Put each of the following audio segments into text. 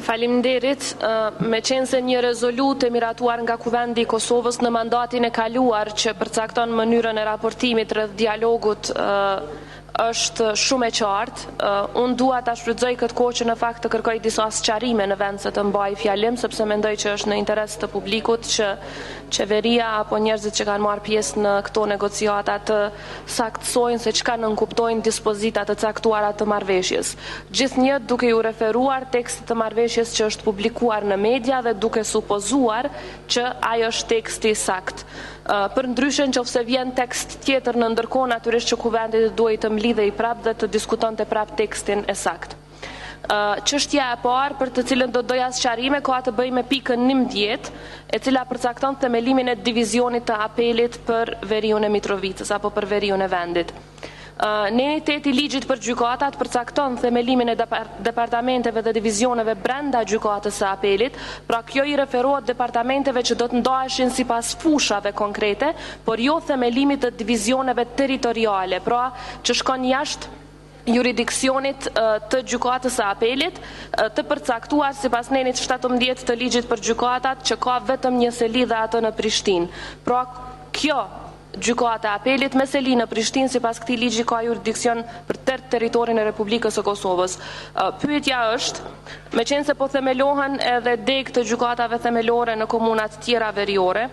Faleminderit. Me qenë se një rezolut e miratuar nga Kuvendi i Kosovës në mandatin e kaluar që përcakton mënyrën e raportimit rreth dialogut është shumë e qartë. Unë dua ta shfrytëzoj këtë kohë që në fakt të kërkoj disa sqarime në vend se të mbaj fjalim, sepse mendoj që është në interes të publikut që qeveria apo njerëzit që kanë marrë pjesë në këto negociata të saktësojnë se çka nënkuptojnë dispozitat të caktuara të marrëveshjes. Gjithnjë duke ju referuar tekstit të marrëveshjes që është publikuar në media dhe duke supozuar që ai është teksti sakt. Për ndryshe nëse vjen tekst tjetër në ndërkohë, natyrisht që Kuvendi duhet të mlidhej prap dhe të diskutonte prap tekstin e sakt. Çështja e parë për të cilën do doja sqarime ka të bëjë me pikën 11, e cila përcakton themelimin e divizionit të apelit për veriun e Mitrovicës apo për veriun e vendit. Neniteti i ligjit për gjykatat përcakton themelimin e departamenteve dhe divizioneve brenda gjykatës së apelit, pra kjo i referohet departamenteve që do të ndaheshin sipas fushave konkrete, por jo themelimit të divizioneve territoriale, pra që shkon jashtë juridiksionit të gjykatës së apelit, të përcaktuar sipas nenit 17 të ligjit për gjykatat që ka vetëm një seli dhe atë në Prishtinë. Pra kjo gjykata e apelit me seli në Prishtinë sipas këtij ligji ka jurisdiksion për tërë territorin e Republikës së Kosovës. Pyetja është, meqense po themelohen edhe deg të gjykatave themelore në komunat tjera veriore,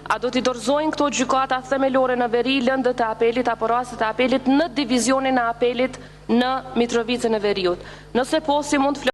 a do t'i dorëzojnë këto gjykata themelore në veri lëndët e apelit apo rastet e apelit në divizionin e apelit në Mitrovicën e Veriut? Nëse po, si mund